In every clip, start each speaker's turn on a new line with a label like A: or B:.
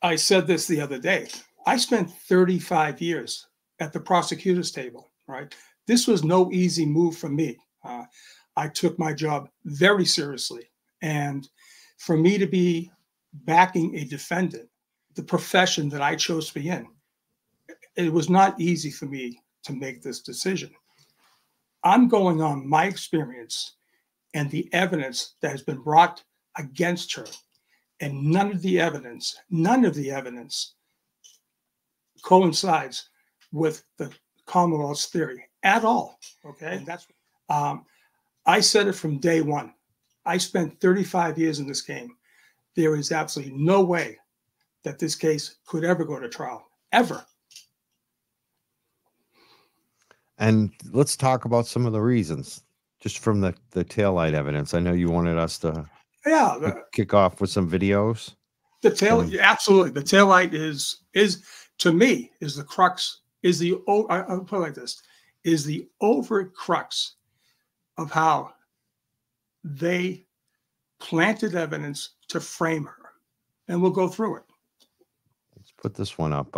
A: I said this the other day. I spent 35 years at the prosecutor's table, right? This was no easy move for me. I took my job very seriously. And for me to be backing a defendant, the profession that I chose to be in, it was not easy for me to make this decision. I'm going on my experience and the evidence that has been brought against her. And none of the evidence coincides with the Commonwealth's theory at all. Okay. And that's, I said it from day one. I spent 35 years in this game. There is absolutely no way that this case could ever go to trial, ever.
B: And let's talk about some of the reasons, just from the taillight evidence. I know you wanted us to kick off with some videos.
A: The tail, absolutely. The taillight is to me is the crux. I'll put it like this: is the over crux of how they planted evidence to frame her, and we'll go through it.
B: Let's put this one up.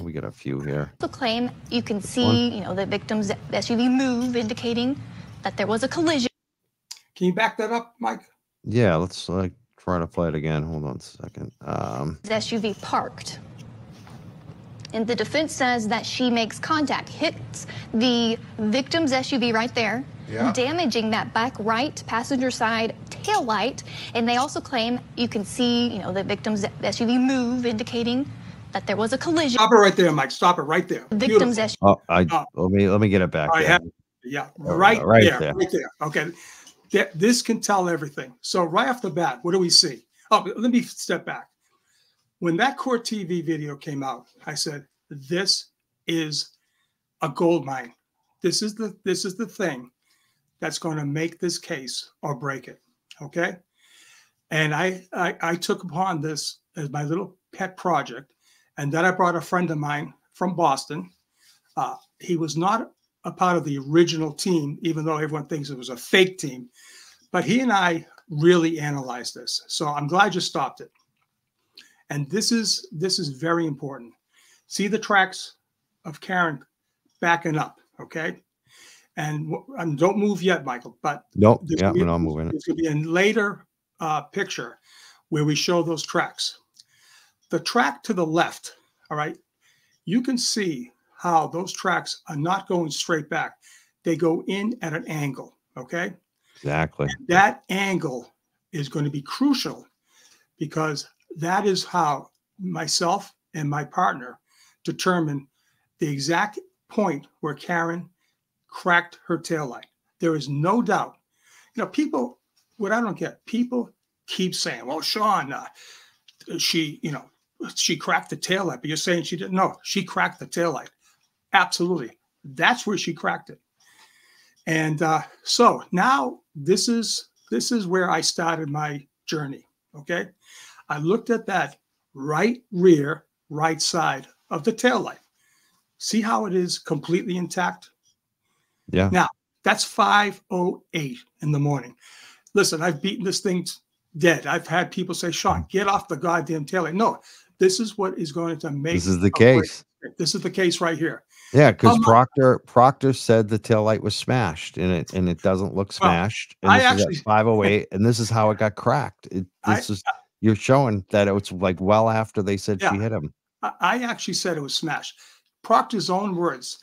B: We got a few here.
C: The claim you can see, the victim's SUV move, indicating that there was a collision.
A: Can you back that up, Mike?
B: Yeah, let's try to play it again. Hold on a second.
C: The SUV parked. And the defense says that she makes contact, hits the victim's SUV right there, damaging that back right passenger side taillight. And they also claim you can see, the victim's SUV move, indicating that there was a collision.
A: Stop it right there, Mike. Stop it right there.
C: The victim's SUV.
B: Let me get it back.
A: Right there. Okay. This can tell everything. So right off the bat, what do we see? Oh, let me step back. When that court TV video came out, I said, this is a gold mine. This is the thing that's going to make this case or break it. Okay. And I took upon this as my little pet project. And then I brought a friend of mine from Boston. He was not a part of the original team, even though everyone thinks it was a fake team. But he and I really analyzed this. So I'm glad you stopped it. And this is very important. See the tracks of Karen backing up, okay? And don't move yet, Michael. But
B: nope, we're not moving.
A: There's going to be a later picture where we show those tracks. The track to the left, all right, you can see how those tracks are not going straight back. They go in at an angle, okay?
B: Exactly.
A: And that angle is going to be crucial because that is how myself and my partner determine the exact point where Karen cracked her taillight. There is no doubt. People, what I don't get, people keep saying, well, Sean, she cracked the taillight, but you're saying she didn't. No, she cracked the taillight. Absolutely. That's where she cracked it. And so now this is where I started my journey. Okay. I looked at that right rear, right side of the taillight. See how it is completely intact?
B: Yeah.
A: Now, that's 5:08 in the morning. Listen, I've beaten this thing dead. I've had people say, Sean, get off the goddamn taillight. No, this is what is going to make
B: this is the case.
A: This is the case right here.
B: Yeah, because Proctor said the taillight was smashed, and it doesn't look smashed. And this is at 5:08, and this is how it got cracked. You're showing that it was well after they said she hit him.
A: I actually said it was smashed. Proctor's own words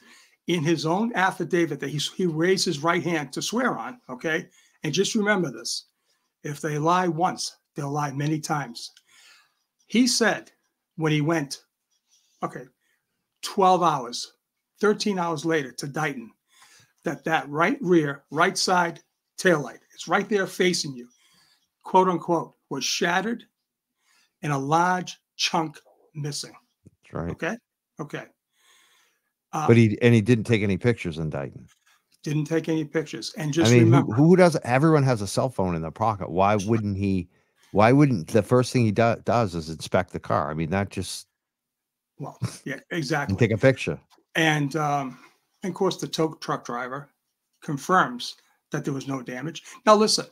A: in his own affidavit that he raised his right hand to swear on. Okay, and just remember this: if they lie once, they'll lie many times. He said when he went, 12 hours, 13 hours later to Dighton, that right rear, right side taillight, it's right there facing you, quote unquote, was shattered and a large chunk missing.
B: That's right.
A: Okay.
B: But he didn't take any pictures in Dighton.
A: Didn't take any pictures. And just remember,
B: who does? Everyone has a cell phone in their pocket. Why wouldn't he? Why wouldn't the first thing he does is inspect the car? I mean, that just.
A: Well, yeah, exactly.
B: And take a picture.
A: And of course, the tow truck driver confirms that there was no damage. Now, listen,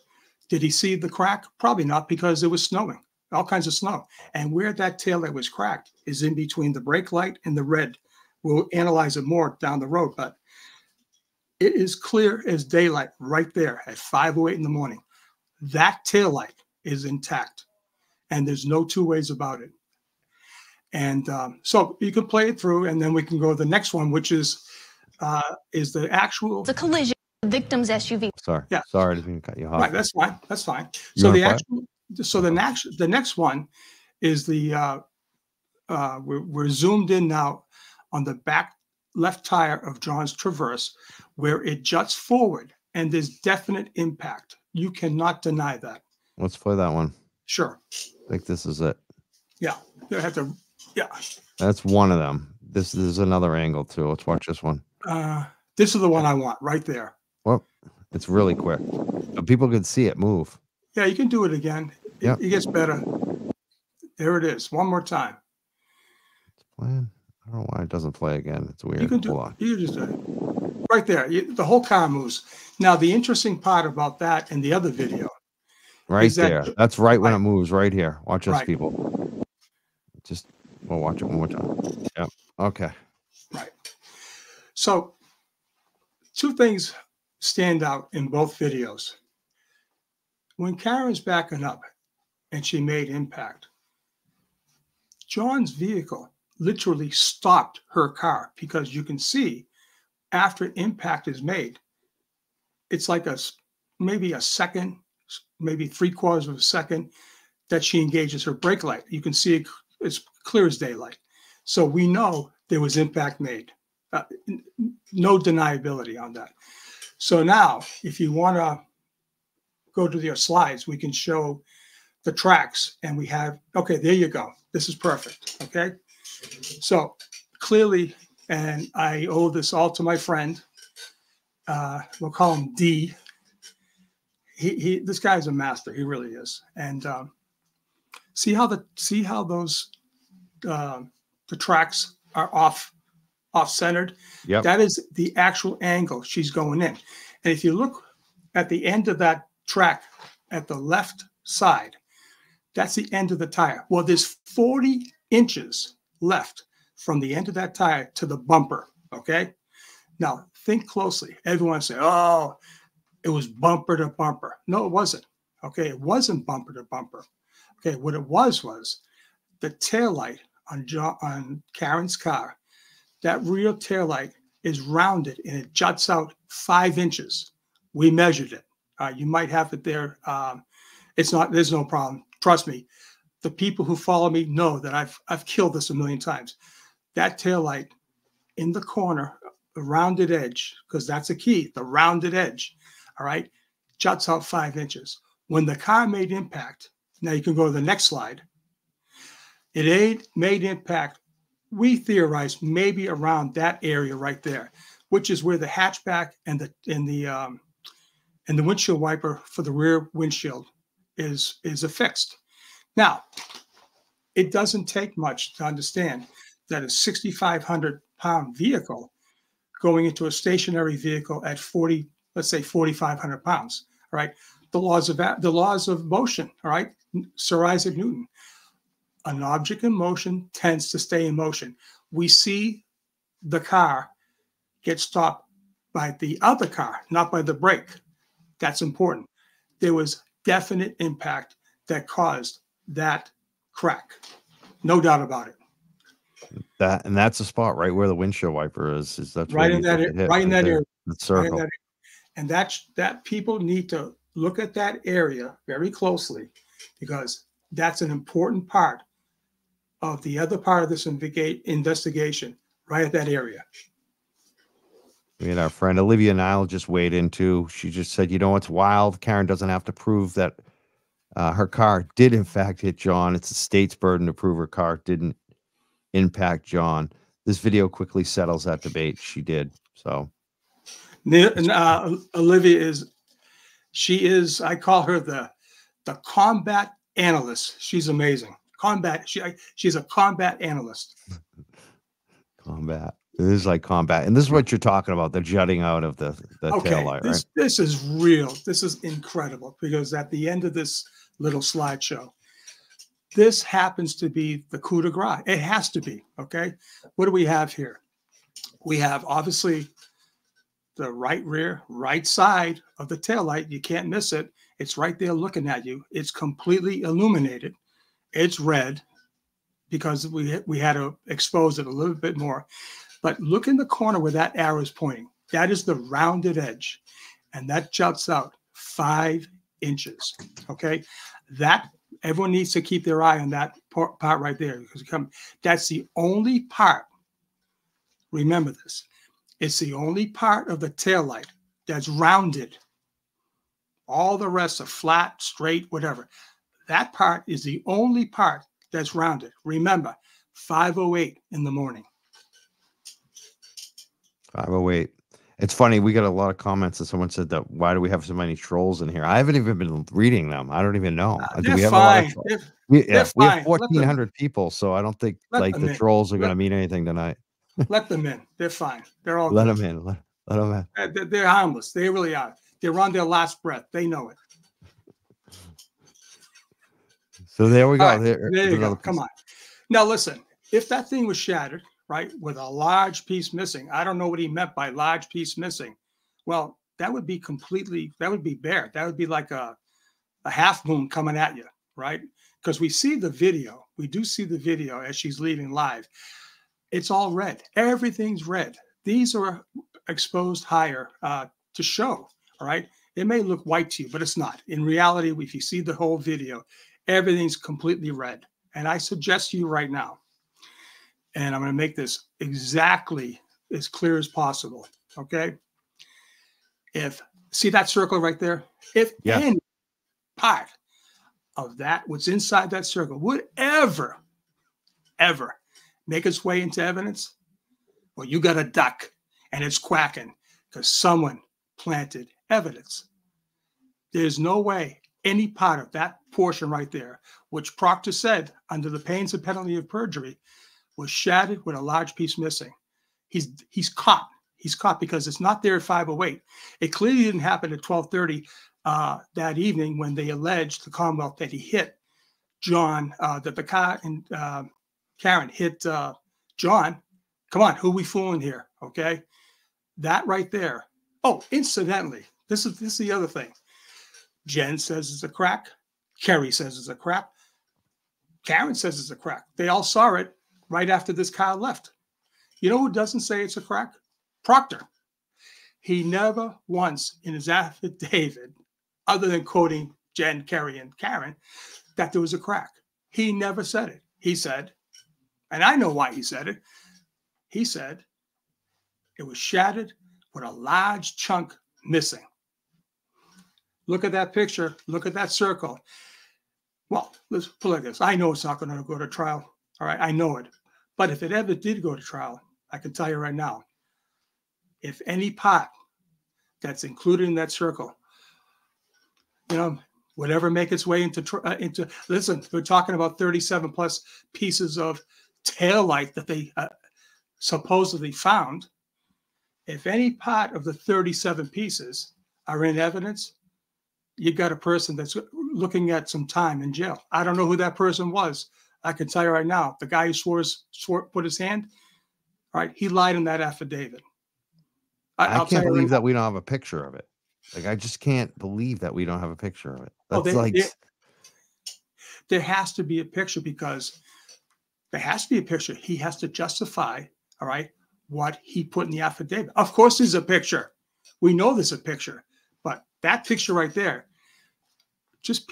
A: did he see the crack? Probably not, because it was snowing. all kinds of snow. And where that taillight was cracked is in between the brake light and the red. We'll analyze it more down the road, but it is clear as daylight right there at 5:08 in the morning. That taillight is intact, and there's no two ways about it. And so you can play it through, and then we can go to the next one, which is the actual.
C: The collision. Victim's SUV.
B: Sorry.
A: Yeah.
B: Sorry, I didn't cut you off.
A: Right. That's fine. That's fine.
B: You
A: So the next one is the we're zoomed in now on the back left tire of John's Traverse, where it juts forward, and there's definite impact. You cannot deny that.
B: Let's play that one.
A: Sure.
B: I think this is it.
A: Yeah. You have to. Yeah.
B: That's one of them. This is another angle too. Let's watch this one.
A: This is the one I want right there.
B: Well, it's really quick. But people can see it move.
A: Yeah, you can do it again.
B: Yeah.
A: It gets better. There it is. One more time.
B: It's playing. I don't know why it doesn't play again. It's weird.
A: You can do it. You can just do it. Right there. The whole car moves. Now, the interesting part about that in the other video.
B: Right there. That's right when it
A: Right.
B: moves right here. Watch this,
A: Right.
B: people. Just, we'll watch it one more time. Yep. Okay.
A: Right. So, two things stand out in both videos. When Karen's backing up and she made impact, John's vehicle literally stopped her car, because you can see after impact is made, it's like maybe a second, maybe 3/4 of a second that she engages her brake light. You can see it's clear as daylight. So we know there was impact made. No deniability on that. So now, if you want to go to your slides, we can show the tracks, and we have, okay, there you go. This is perfect, okay? So clearly, and I owe this all to my friend, we'll call him D. This guy's a master, he really is. And see how those the tracks are off-centered?
B: Yep.
A: That is the actual angle she's going in. And if you look at the end of that track at the left side, that's the end of the tire. Well, there's 40 inches left from the end of that tire to the bumper, okay? Now, think closely. Everyone say, oh, it was bumper to bumper. No, it wasn't, okay? It wasn't bumper to bumper. Okay, what it was the taillight on Karen's car. That rear taillight is rounded, and it juts out 5 inches. We measured it. You might have it there. There's no problem. Trust me. The people who follow me know that I've killed this a million times. That taillight in the corner, the rounded edge, because that's a key, the rounded edge, all right, juts out 5 inches. When the car made impact, now you can go to the next slide. It made impact, we theorize, maybe around that area right there, which is where the hatchback and the windshield wiper for the rear windshield is affixed. Now, it doesn't take much to understand that a 6,500-pound vehicle going into a stationary vehicle at 40, let's say 4,500 pounds, all right? The laws of motion, all right? Sir Isaac Newton. An object in motion tends to stay in motion. We see the car get stopped by the other car, not by the brake. That's important. There was definite impact that caused that crack. No doubt about it.
B: That's the spot right where the windshield wiper is. That's
A: right in that area.
B: The circle.
A: Right, and that people need to look at that area very closely, because that's an important part of the other part of this investigation, right at that area.
B: We had our friend Olivia Nile just weighed in too. She just said, you know what's wild? Karen doesn't have to prove that her car did in fact hit John. It's the state's burden to prove her car didn't impact John. This video quickly settles that debate. She did. So
A: Olivia is, I call her the combat analyst. She's amazing. She's a combat analyst.
B: Combat. It is like combat. And this is what you're talking about, the jutting out of the tail light, right?
A: This is real. This is incredible, because at the end of this little slideshow, This happens to be the coup de grace. It has to be, okay? What do we have here? We have, obviously, the right rear, right side of the taillight. You can't miss it. It's right there looking at you. It's completely illuminated. It's red because we had to expose it a little bit more. But look in the corner where that arrow is pointing. That is the rounded edge, and that juts out 5 inches, okay? That, everyone needs to keep their eye on that part right there, because that's the only part, remember this, it's the only part of the taillight that's rounded. All the rest are flat, straight, whatever. That part is the only part that's rounded. Remember, 5:08 in the morning.
B: 5:08. It's funny, we got a lot of comments that someone said that, why do we have so many trolls in here? I haven't even been reading them. I don't even know. Do we have
A: fine.
B: We have 1,400 people, so I don't think like the trolls are going to mean anything tonight.
A: Let them in. They're fine. They're all
B: let
A: good.
B: them in. Let them in.
A: They're harmless. They really are. They're on their last breath. They know it.
B: So there we go.
A: Right, there you go. Come on. Now listen, if that thing was shattered, right, with a large piece missing, I don't know what he meant by large piece missing. Well, that would be bare. That would be like a half moon coming at you, right? Because we see the video. We do see the video as she's leaving live. It's all red. Everything's red. These are exposed higher to show, all right? It may look white to you, but it's not. In reality, if you see the whole video, everything's completely red. And I suggest to you right now, and I'm going to make this exactly as clear as possible, okay? See that circle right there? If any part of that, what's inside that circle, would ever make its way into evidence, well, you got a duck and it's quacking because someone planted evidence. There's no way any part of that portion right there, which Proctor said under the pains and penalty of perjury, was shattered with a large piece missing. He's caught. He's caught because it's not there at 5:08. It clearly didn't happen at 12:30 that evening when they alleged, the Commonwealth, that he hit John, that the car and Karen hit John. Come on, who we fooling here? Okay, that right there. Oh, incidentally, this is the other thing. Jen says it's a crack. Kerry says it's a crack. Karen says it's a crack. They all saw it right after this car left. You know who doesn't say it's a crack? Proctor. He never once in his affidavit, other than quoting Jen, Kerry, and Karen, that there was a crack. He never said it. He said, and I know why he said it, he said it was shattered with a large chunk missing. Look at that picture. Look at that circle. Well, let's put it like this. I know it's not going to go to trial. All right, I know it. But if it ever did go to trial, I can tell you right now, if any part that's included in that circle, you know, would ever make its way into listen, we're talking about 37 plus pieces of taillight that they supposedly found. If any part of the 37 pieces are in evidence, you got a person that's looking at some time in jail. I don't know who that person was. I can tell you right now, the guy who put his hand, all right, he lied in that affidavit.
B: I can't believe that we don't have a picture of it. Like, I just can't believe that we don't have a picture of it. That's
A: there has to be a picture, because there has to be a picture. He has to justify, all right, what he put in the affidavit. Of course, there's a picture. We know there's a picture, but that picture right there, just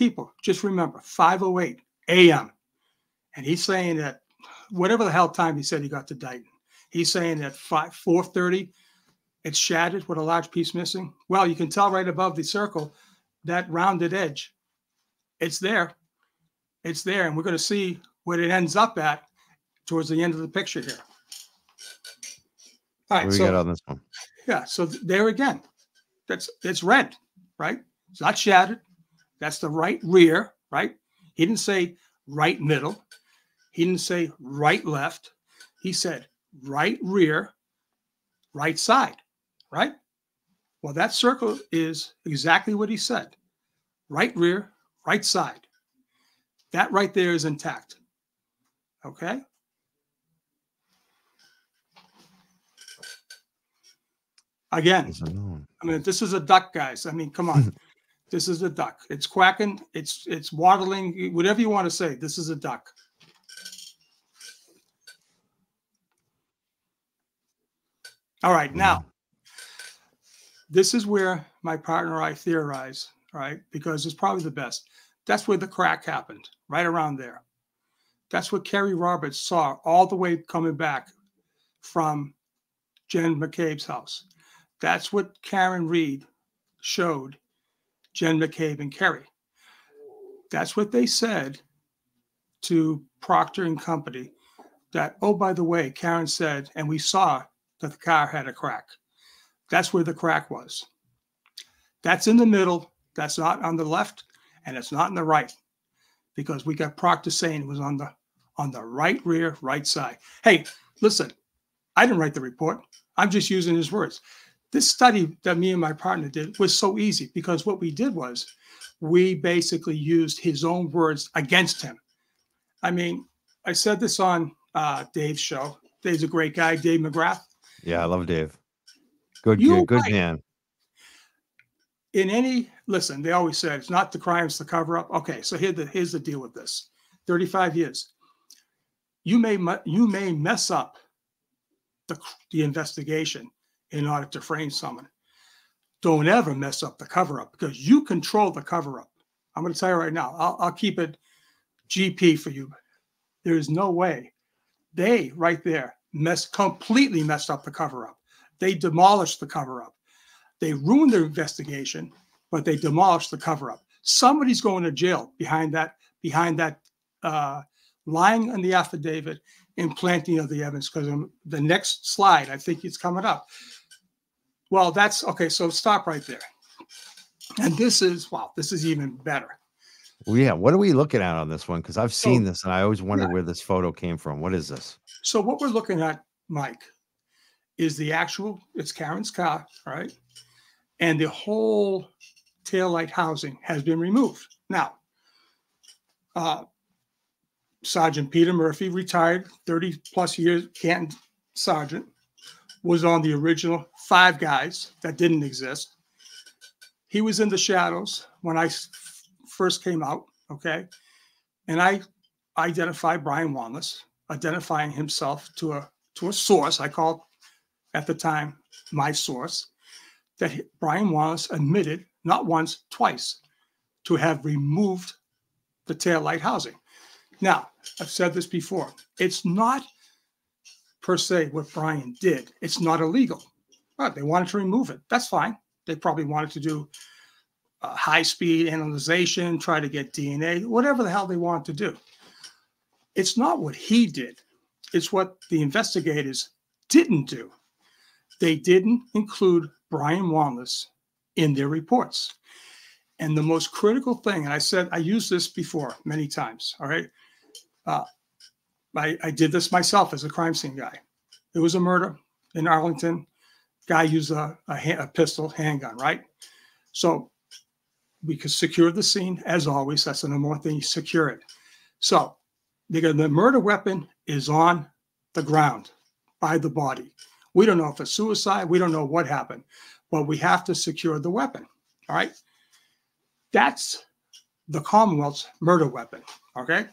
A: remember, 5:08 a.m. And he's saying that whatever the hell time he said he got to Dighton, he's saying that 4:30, it's shattered with a large piece missing. Well, you can tell right above the circle, that rounded edge, it's there. It's there. And we're going to see what it ends up at towards the end of the picture here. All right.
B: What do we got on this one?
A: Yeah. So there again, it's red, right? It's not shattered. That's the right rear, right? He didn't say right middle. He didn't say right left. He said right rear, right side, right? Well, that circle is exactly what he said. Right rear, right side. That right there is intact. Okay. Again, I mean, this is a duck, guys. I mean, come on. This is a duck. It's quacking. It's waddling. Whatever you want to say. This is a duck. All right. Now, this is where my partner and I theorize, right? Because it's probably the best. That's where the crack happened, right around there. That's what Kerry Roberts saw all the way coming back from Jen McCabe's house. That's what Karen Reed showed Jen McCabe and Kerry. That's what they said to Proctor and Company, that, oh, by the way, Karen said, and we saw that the car had a crack. That's where the crack was. That's in the middle. That's not on the left, and it's not on the right, because we got Proctor saying it was on the right rear, right side. Hey, listen, I didn't write the report. I'm just using his words. This study that me and my partner did was so easy, because what we did was we basically used his own words against him. I mean, I said this on Dave's show. Dave's a great guy, Dave McGrath.
B: Yeah, I love Dave. Good man.
A: Listen, they always said it's not the crimes, the cover up. Okay, so here's the deal with this. 35 years. You may mess up the investigation in order to frame someone. Don't ever mess up the cover-up, because you control the cover-up. I'm going to tell you right now, I'll keep it GP for you. There is no way. They, right there, completely messed up the cover-up. They demolished the cover-up. They ruined their investigation, but they demolished the cover-up. Somebody's going to jail behind that lying on the affidavit and planting of the evidence, because the next slide, I think it's coming up. Well, that's okay. So stop right there. And this is even better.
B: Well, yeah. What are we looking at on this one? Because I've seen this and I always wondered where this photo came from. What is this?
A: So what we're looking at, Mike, is it's Karen's car, right? And the whole taillight housing has been removed. Now, Sergeant Peter Murphy, retired 30 plus years, Canton sergeant, was on the original 5 guys that didn't exist. He was in the shadows when I first came out, okay? And I identified Brian Wanless, identifying himself to a source. I called at the time my source, that Brian Wanless admitted not once, twice, to have removed the taillight housing. Now, I've said this before. It's not per se what Brian did. It's not illegal. Right, they wanted to remove it. That's fine. They probably wanted to do high-speed analyzation, try to get DNA, whatever the hell they wanted to do. It's not what he did. It's what the investigators didn't do. They didn't include Brian Wanless in their reports. And the most critical thing, and I used this before many times, all right? I did this myself as a crime scene guy. There was a murder in Arlington. Guy used a pistol, handgun, right? So we could secure the scene, as always. That's the number one thing, you secure it. So the murder weapon is on the ground by the body. We don't know if it's suicide. We don't know what happened, but we have to secure the weapon, all right? That's the Commonwealth's murder weapon, okay?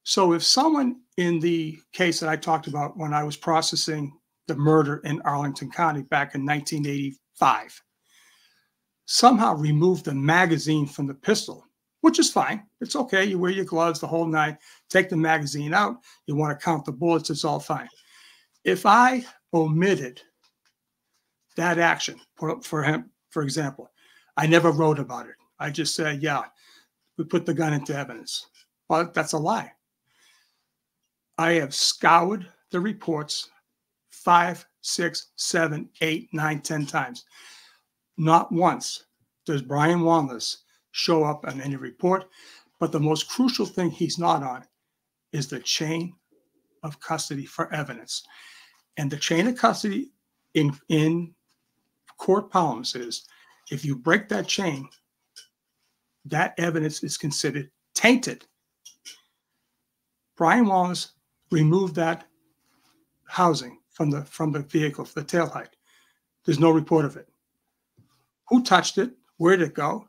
A: So if someone in the case that I talked about when I was processing the murder in Arlington County back in 1985, somehow removed the magazine from the pistol, which is fine. It's okay. You wear your gloves the whole night, take the magazine out. You want to count the bullets. It's all fine. If I omitted that action, for him, for example, I never wrote about it. I just said, yeah, we put the gun into evidence. Well, that's a lie. I have scoured the reports 5, 6, 7, 8, 9, 10 times. Not once does Brian Wanless show up on any report. But the most crucial thing he's not on is the chain of custody for evidence. And the chain of custody in court parlance is, if you break that chain, that evidence is considered tainted. Brian Wallace removed that housing from the vehicle, the taillight. There's no report of it. Who touched it? Where did it go?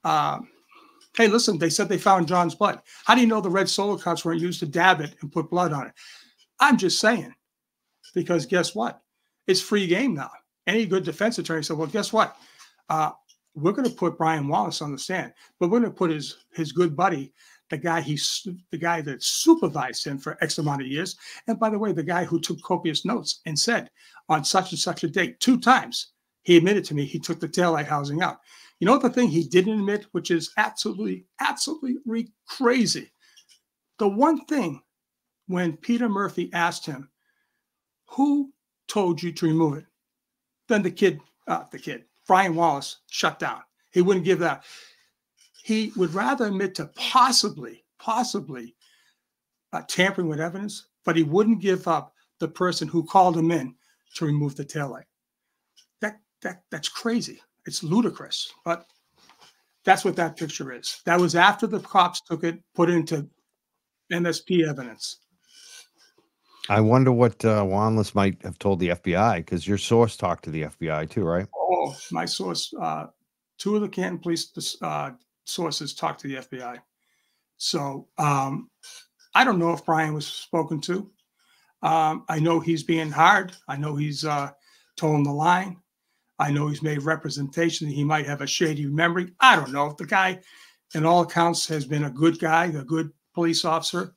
A: Hey, listen, they said they found John's blood. How do you know the red solo cups weren't used to dab it and put blood on it? I'm just saying, because guess what? It's free game now. Any good defense attorney said, well, guess what? We're going to put Brian Wallace on the stand, but we're going to put his good buddy, the guy that supervised him for X amount of years. And by the way, the guy who took copious notes and said on such and such a date 2 times, he admitted to me he took the taillight housing out. You know the thing he didn't admit, which is absolutely crazy. The one thing when Peter Murphy asked him, who told you to remove it? Then Brian Wallace shut down. He wouldn't give that. He would rather admit to possibly tampering with evidence, but he wouldn't give up the person who called him in to remove the taillight. That's crazy. It's ludicrous, but that's what that picture is. That was after the cops took it, put it into MSP evidence.
B: I wonder what Wanless might have told the FBI, because your source talked to the FBI too, right?
A: Oh, my source, 2 of the Canton police sources talked to the FBI. So I don't know if Brian was spoken to. I know he's being hard. I know he's toeing the line. I know he's made representation that he might have a shady memory. I don't know if the guy, in all accounts, has been a good guy, a good police officer.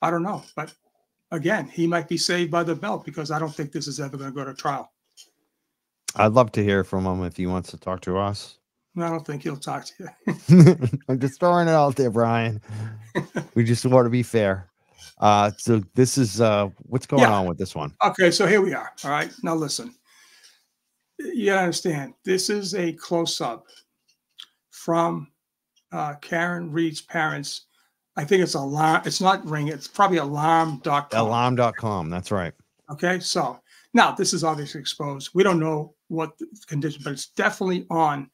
A: I don't know. But again, he might be saved by the bell, because I don't think this is ever going to go to trial.
B: I'd love to hear from him if he wants to talk to us.
A: I don't think he'll talk to you.
B: I'm just throwing it out there, Brian. We just want to be fair. So this is what's going on with this one.
A: Okay, so here we are. All right. Now listen. You gotta understand, this is a close-up from Karen Reed's parents. I think it's Alarm. It's not Ring. It's probably alarm.com.
B: Alarm.com. That's right.
A: Okay. So now this is obviously exposed. We don't know what the condition, but it's definitely on.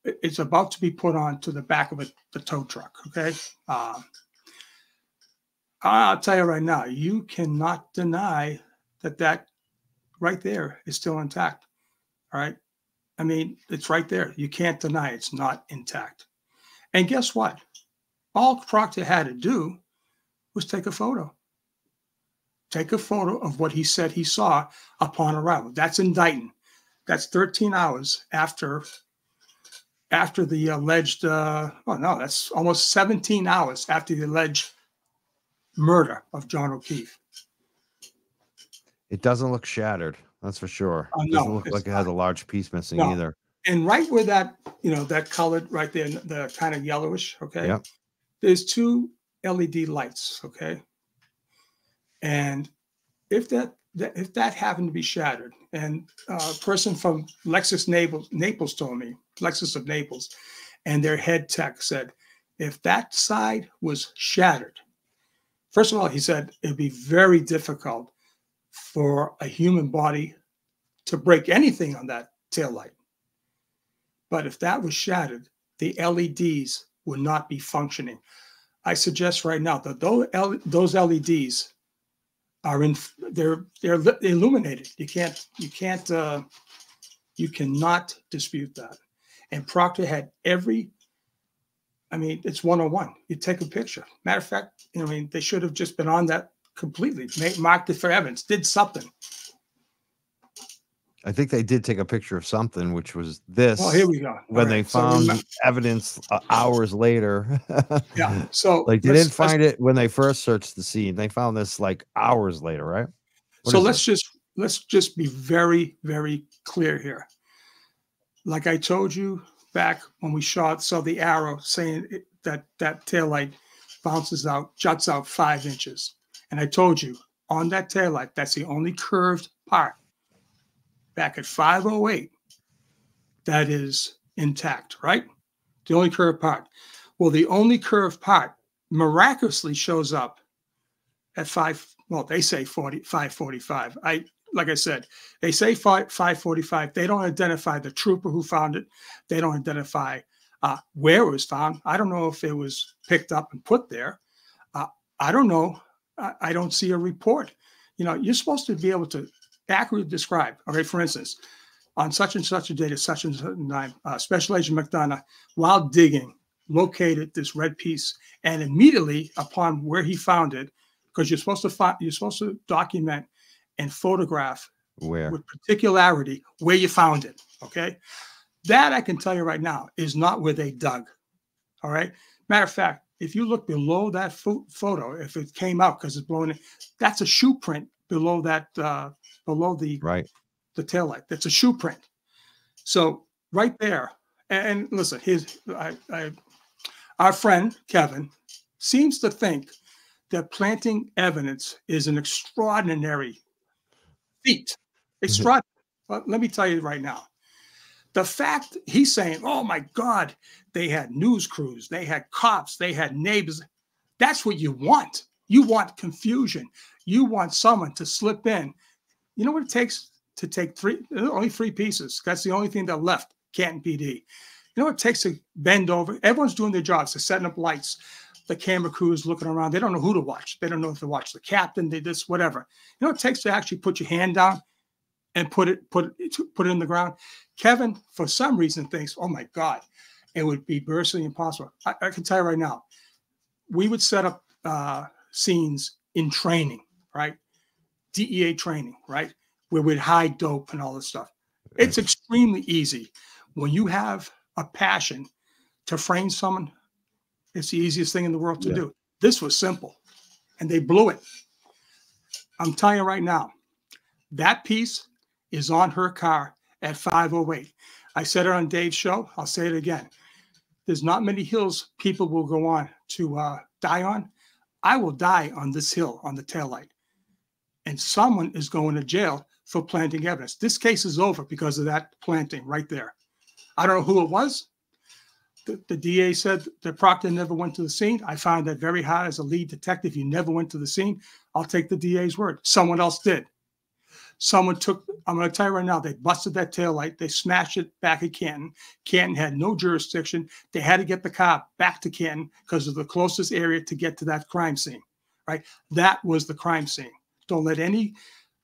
A: It's about to be put on to the back of the tow truck. Okay. I'll tell you right now, you cannot deny that right there is still intact. All right. I mean, it's right there. You can't deny it's not intact. And guess what? All Proctor had to do was take a photo. Take a photo of what he said he saw upon arrival. That's indicting. That's 13 hours after the alleged, that's almost 17 hours after the alleged murder of John O'Keefe.
B: It doesn't look shattered. That's for sure. It doesn't look like it has a large piece missing either.
A: And right where that colored right there, the kind of yellowish, okay?
B: Yep.
A: There's 2 LED lights, okay? And if that happened to be shattered, and a person from Lexus Naples told me, Lexus of Naples, and their head tech said, if that side was shattered, first of all, he said it'd be very difficult for a human body to break anything on that taillight. But if that was shattered, the LEDs would not be functioning. I suggest right now that those LEDs are they're illuminated. You cannot dispute that. And Proctor had it's 101. You take a picture. Matter of fact, they should have just been on that completely, marked it for evidence, did something.
B: I think they did take a picture of something, which was this.
A: Oh, here we go.
B: When they found evidence hours later.
A: Yeah. So
B: they didn't find it when they first searched the scene. They found this like hours later, right?
A: Let's just be very, very clear here. Like I told you back when we saw the arrow saying that taillight juts out 5 inches. And I told you on that taillight, that's the only curved part back at 508 that is intact, right? The only curved part. Well, the only curved part miraculously shows up at they say 545. Like I said, they say 545. They don't identify the trooper who found it. They don't identify where it was found. I don't know if it was picked up and put there. I don't know. I don't see a report. You know, you're supposed to be able to accurately describe. Okay, for instance, on such and such a date at such and such a time, Special Agent McDonough, while digging, located this red piece, and immediately upon where he found it, because you're supposed to document and photograph with particularity where you found it. Okay, that I can tell you right now is not where they dug. All right. Matter of fact, if you look below that photo, if it came out because it's blown in, that's a shoe print below that, below the taillight. That's a shoe print. So right there, and listen, our friend Kevin seems to think that planting evidence is an extraordinary feat. Extraordinary. Well, let me tell you right now. The fact he's saying, oh my God, they had news crews, they had cops, they had neighbors. That's what you want. You want confusion. You want someone to slip in. You know what it takes to take only 3 pieces. That's the only thing that left, Canton PD. You know what it takes to bend over? Everyone's doing their jobs. They're setting up lights. The camera crew is looking around. They don't know who to watch. They don't know if to watch the captain, they this, whatever. You know what it takes to actually put your hand down and put it in the ground? Kevin, for some reason, thinks, oh my God, it would be virtually impossible. I can tell you right now, we would set up scenes in training, right? DEA training, right? Where we'd hide dope and all this stuff. It's extremely easy. When you have a passion to frame someone, it's the easiest thing in the world to do. This was simple, and they blew it. I'm telling you right now, that piece is on her car at 5:08. I said it on Dave's show. I'll say it again. There's not many hills people will go on to die on. I will die on this hill on the taillight. And someone is going to jail for planting evidence. This case is over because of that planting right there. I don't know who it was. The DA said that Proctor never went to the scene. I find that very hard as a lead detective. You never went to the scene. I'll take the DA's word. Someone else did. Someone took, I'm going to tell you right now, they busted that taillight. They smashed it back at Canton. Canton had no jurisdiction. They had to get the car back to Canton because of the closest area to get to that crime scene, right? That was the crime scene. Don't let any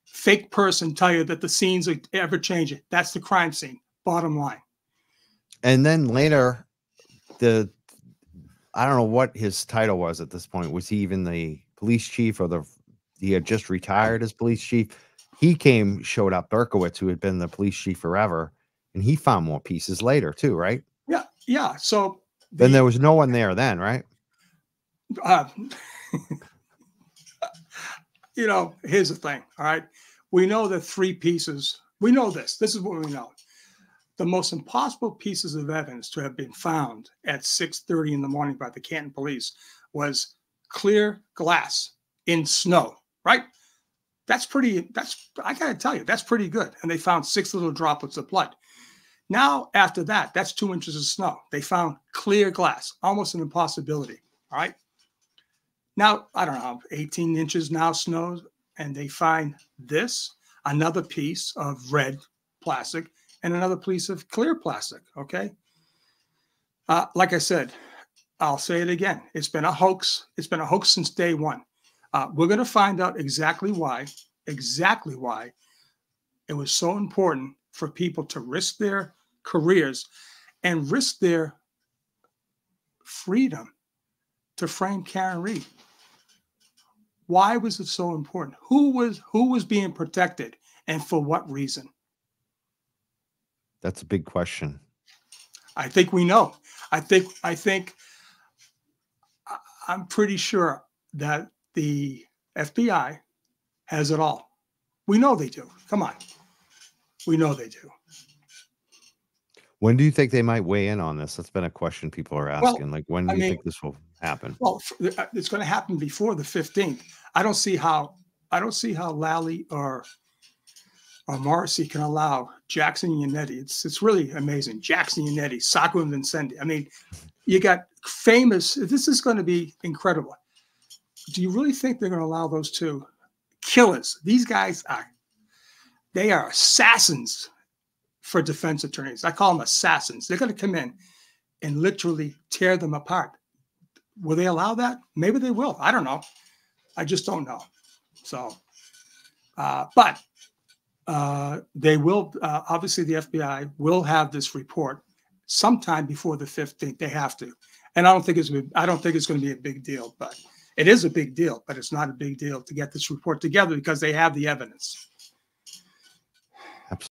A: fake person tell you that the scenes are ever changing. That's the crime scene, bottom line.
B: And then later, I don't know what his title was at this point. Was he even the police chief, or he had just retired as police chief? He showed up, Berkowitz, who had been the police chief forever, and he found more pieces later too, right?
A: Yeah, yeah. So
B: then there was no one there then, right?
A: You know, here's the thing, all right? We know that 3 pieces, we know this. This is what we know. The most impossible pieces of evidence to have been found at 6:30 in the morning by the Canton police was clear glass in snow, right? I got to tell you, that's pretty good. And they found 6 little droplets of blood. Now, after that, that's 2 inches of snow. They found clear glass, almost an impossibility, all right? Now, I don't know, 18 inches now snows, and they find this, another piece of red plastic, and another piece of clear plastic, okay? Like I said, I'll say it again. It's been a hoax. It's been a hoax since day one. We're going to find out exactly why it was so important for people to risk their careers and risk their freedom to frame Karen Reed. Why was it so important? Who was being protected, and for what reason?
B: That's a big question.
A: I think we know. I'm pretty sure that the FBI has it all. We know they do. Come on. We know they do.
B: When do you think they might weigh in on this? That's been a question people are asking. Like, when do you think this will happen?
A: Well, it's going to happen before the 15th. I don't see how Lally or Morrissey can allow Jackson Yannetti. It's really amazing. Jackson Yannetti, Sacco and Vincendi. I mean, you got famous. This is going to be incredible. Do you really think they're going to allow those 2 killers? These guys they are assassins for defense attorneys. I call them assassins. They're going to come in and literally tear them apart. Will they allow that? Maybe they will. I don't know. I just don't know. So, but they will, obviously the FBI will have this report sometime before the 15th. They have to. And I don't think it's going to be a big deal, but it is a big deal, but it's not a big deal to get this report together because they have the evidence.